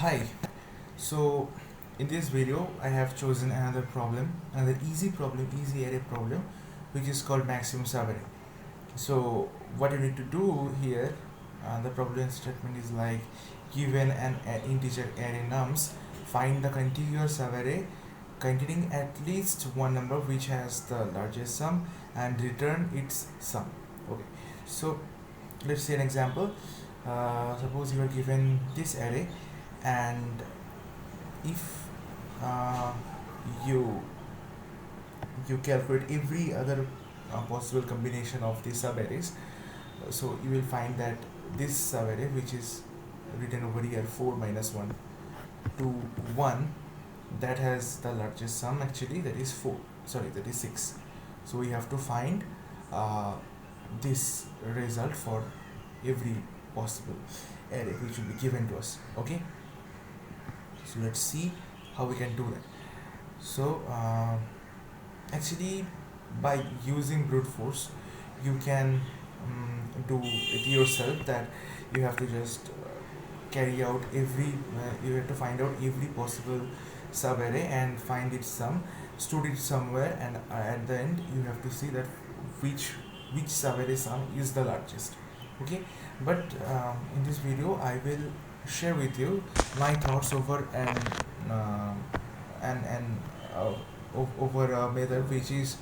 Hi, so in this video I have chosen another easy array problem, which is called maximum subarray. So what you need to do here, the problem statement is like, given an integer array nums, find the contiguous subarray containing at least one number which has the largest sum and return its sum. Okay, so let's see an example. Suppose you are given this array, and if uh, you you calculate every other possible combination of these subarrays, so you will find that this subarray, which is written over here, 4 minus 1 to 1, that has the largest sum, actually, that is 4, sorry, that is 6. So we have to find uh, this result for every possible array which will be given to us. Okay, so let's see how we can do that. So actually, by using brute force, you can do it yourself, that you have to just carry out you have to find out every possible subarray and find its sum, store it somewhere, and at the end you have to see that which subarray sum is the largest. Okay, but in this video I will share with you my thoughts over uh, an uh, over a method which is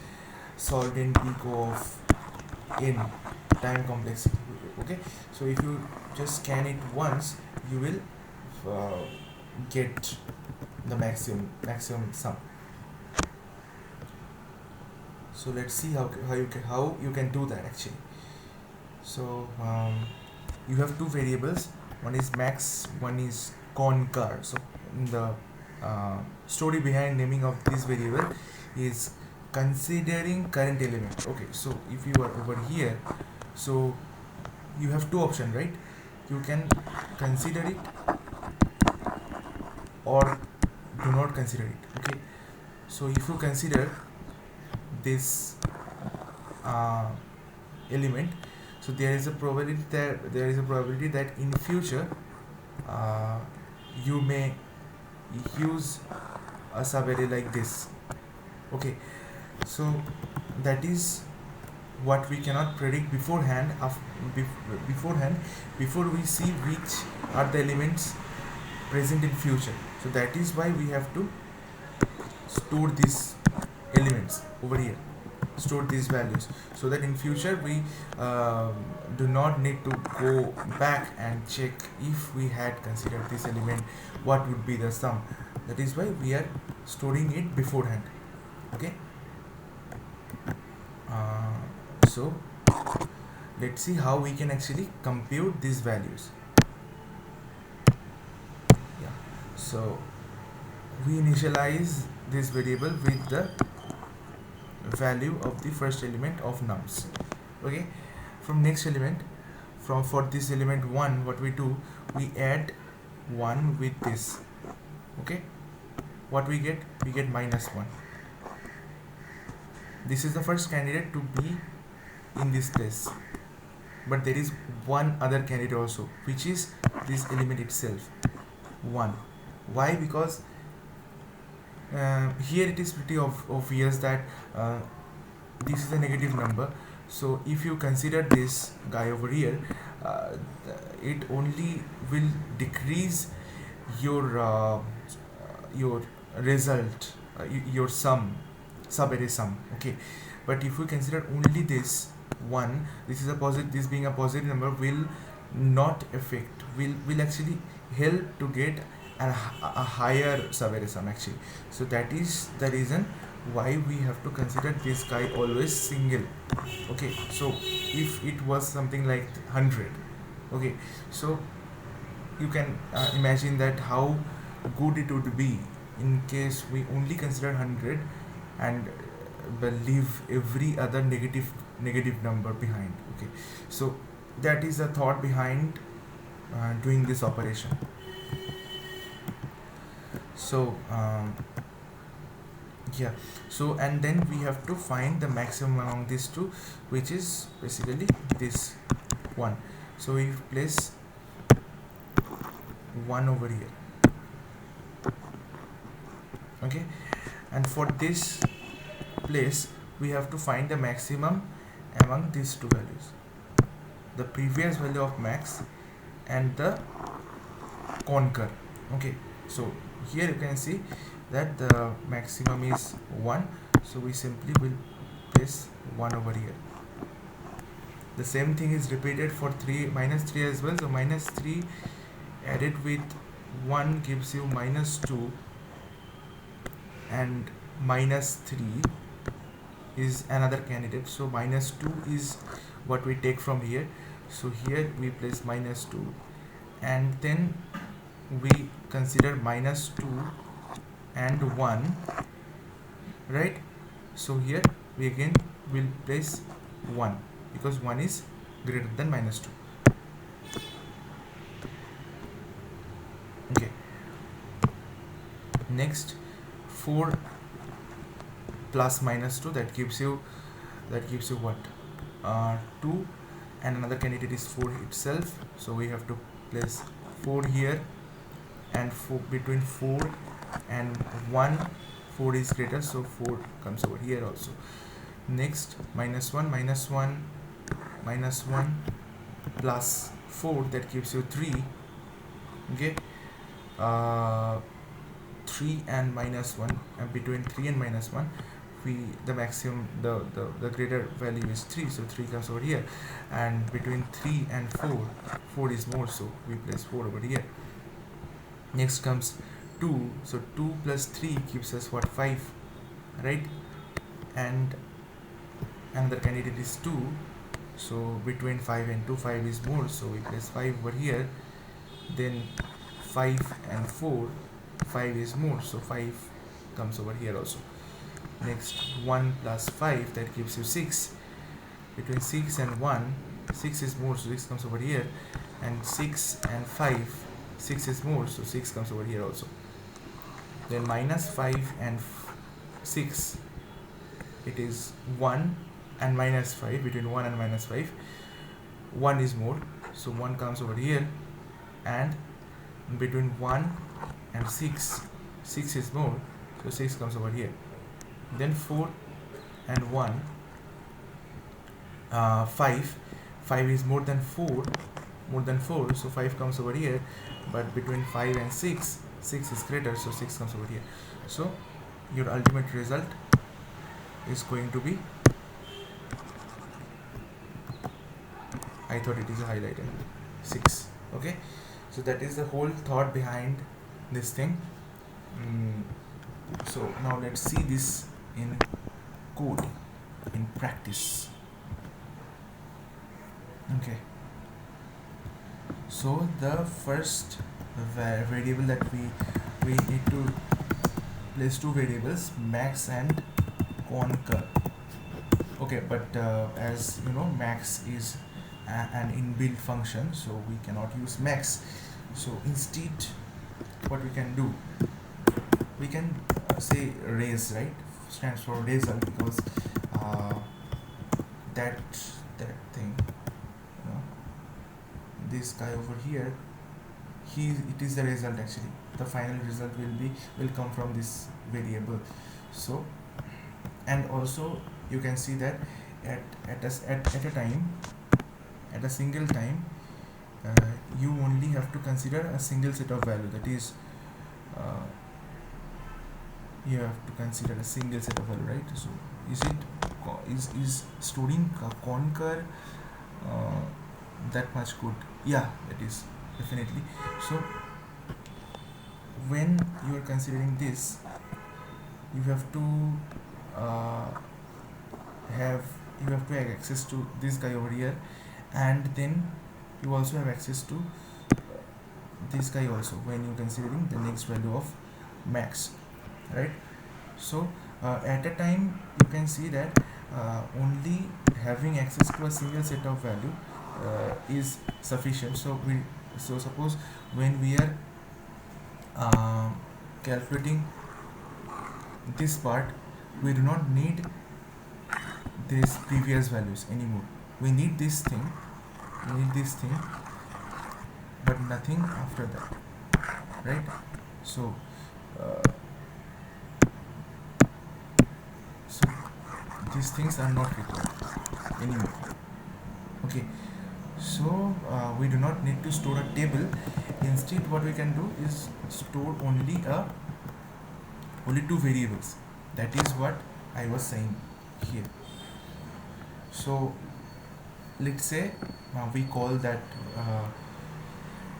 solved in eco of n time complexity. Okay, so if you just scan it once, you will get the maximum sum. So let's see how you can do that actually. So you have two variables, one is max, one is concar. So the story behind naming of this variable is considering current element. Okay, so if you are over here, so you have two options, right? You can consider it or do not consider it. Okay, so if you consider this uh, element, so there is a probability that in future uh, you may use a subarray like this. Okay, so that is what we cannot predict beforehand beforehand before we see which are the elements present in future. So that is why we have to store these elements over here, store these values, so that in future we do not need to go back and check if we had considered this element, what would be the sum. That is why we are storing it beforehand. Okay, so let's see how we can actually compute these values. Yeah, so we initialize this variable with the value of the first element of nums. Okay, from next element, from for this element 1, what we do, we add 1 with this. Okay, what we get, we get -1. This is the first candidate to be in this place, but there is one other candidate also, which is this element itself, 1. Why? Because here it is pretty obvious that this is a negative number. So if you consider this guy over here, uh, it only will decrease your result, your subarray sum. Okay, but if we consider only this one, this is a positive, this being a positive number will not affect, will actually help to get a higher subarray sum actually. So that is the reason why we have to consider this guy always single. Okay, so if it was something like 100, okay, so you can imagine that how good it would be in case we only consider 100 and leave every other negative number behind. Okay, so that is the thought behind doing this operation. So yeah, so and then we have to find the maximum among these two, which is basically this one. So we place 1 over here. Okay, and for this place we have to find the maximum among these two values, the previous value of max and the conquer. Okay, so here you can see that the maximum is 1, so we simply will place 1 over here. The same thing is repeated for 3 minus 3 as well. So minus 3 added with 1 gives you minus 2, and minus 3 is another candidate, so minus 2 is what we take from here. So here we place minus 2, and then we consider minus 2 and 1, right? So here we again will place 1 because 1 is greater than minus 2. Okay, next 4 plus minus 2, that gives you what, 2, and another candidate is 4 itself, so we have to place 4 here, and 4 between 4 and 1, 4 is greater, so 4 comes over here also. Next minus 1 plus 4, that gives you 3. Okay, 3 and minus 1, and between 3 and minus 1 the maximum, the greater value is 3, so 3 comes over here, and between 3 and 4 is more, so we place 4 over here. Next comes 2, so 2 plus 3 gives us what, 5, right? And another candidate is 2, so between 5 and 2, 5 is more, so we place 5 over here. Then 5 and 4, 5 is more, so 5 comes over here also. Next 1 plus 5, that gives you 6. Between 6 and 1, 6 is more, so 6 comes over here, and 6 and 5, 6 is more, so 6 comes over here also. Then minus 5 and 6, it is 1 and minus 5. Between 1 and minus 5, 1 is more, so 1 comes over here, and between 1 and 6, 6 is more, so 6 comes over here. Then 4 and 1, 5 is more than 4, so 5 comes over here, but between 5 and 6, 6 is greater, so 6 comes over here. So your ultimate result is going to be, I thought it is a highlighter, 6. Okay, so that is the whole thought behind this thing. So now let's see this in code, in practice. Okay, so the first variable that we need to place two variables, max and conquer. Okay, but as you know, max is an inbuilt function, so we cannot use max. So instead what we can do, we can say res, right? Stands for result, because that thing, you know, this guy over here, it is the result. Actually the final result will come from this variable. So, and also you can see that at a time, at a single time, you only have to consider a single set of value, that is you have to consider a single set of value, right? So is storing conquer that much good? Yeah, that is definitely. So when you are considering this, you have to have access to this guy over here, and then you also have access to this guy also when you considering the next value of max, right? So at a time you can see that only having access to a single set of value is sufficient. So suppose when we are calculating this part, we do not need these previous values anymore. We need this thing, but nothing after that, right? So these things are not required anymore. Okay, so we do not need to store a table. Instead, what we can do is store only two variables. That is what I was saying here. So let's say we call that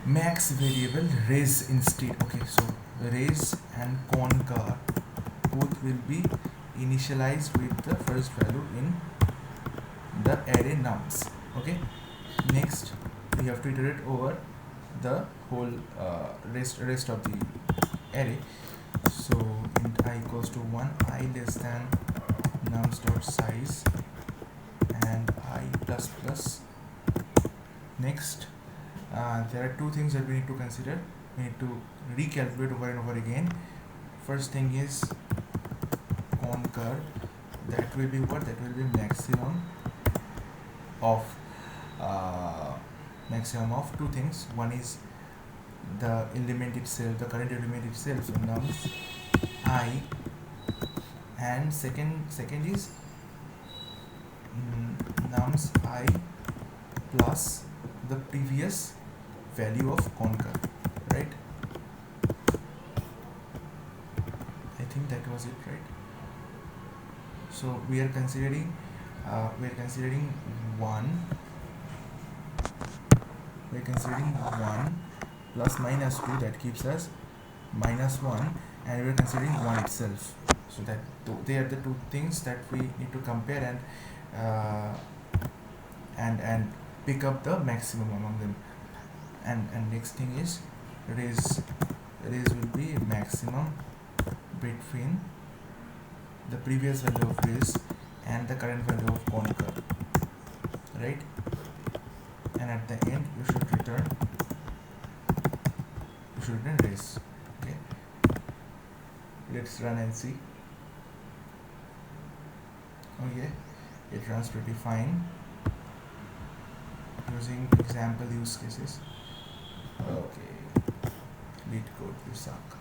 max variable res instead. Okay, so res and concar both will be initialized with the first value in the array nums. Okay, next we have to iterate over the whole rest of the array. So int I equals to 1, I less than nums dot size and I plus plus. Next, there are two things that we need to consider. We need to recalculate over and over again. First thing is concar. That will be what? That will be maximum of two things. One is the element itself, the current element itself, so nums I, and second is nums I plus the previous value of concar, right? I think that was it, right? So we are considering one plus minus 2, that gives us -1, and we are considering 1 itself. So that they are the two things that we need to compare and pick up the maximum among them. And next thing is res will be maximum between the previous value of res and the current value of concar, right? And at the end you should return res. Okay, let's run and see. Okay, it runs pretty fine using example use cases. Okay, lead code, you suck.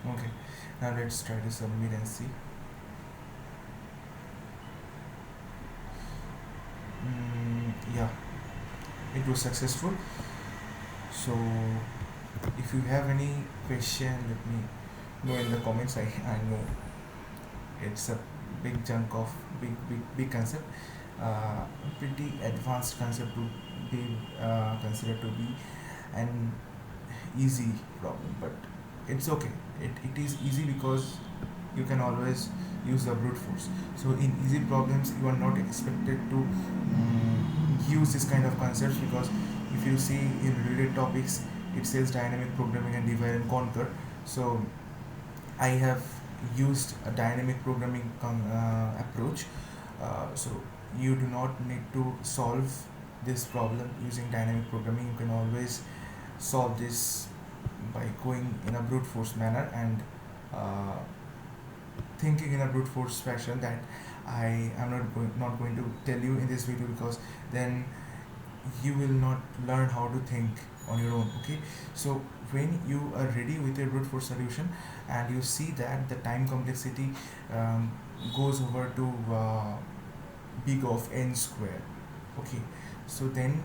Okay, now let's try to submit and see. Yeah, it was successful. So if you have any question, let me know in the comments. I know it's a big chunk of big concept, pretty advanced concept to be considered to be an easy problem, but it's okay. It is easy because you can always use the brute force. So in easy problems you are not expected to use this kind of concepts, because if you see in related topics it says dynamic programming and divide and conquer. So I have used a dynamic programming approach. So you do not need to solve this problem using dynamic programming. You can always solve this by going in a brute force manner and thinking in a brute force fashion that I am not going to tell you in this video, because then you will not learn how to think on your own. Okay, so when you are ready with a brute force solution and you see that the time complexity goes over to big of n square, okay, so then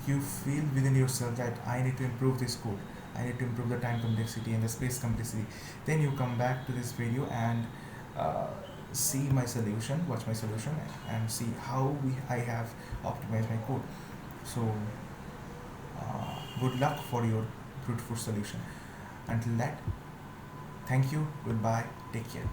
you feel within yourself that I need to improve this code, I need to improve the time complexity and the space complexity. Then you come back to this video and see my solution, watch my solution, and see how I have optimized my code. So good luck for your brute force solution. Until that, thank you, goodbye, take care.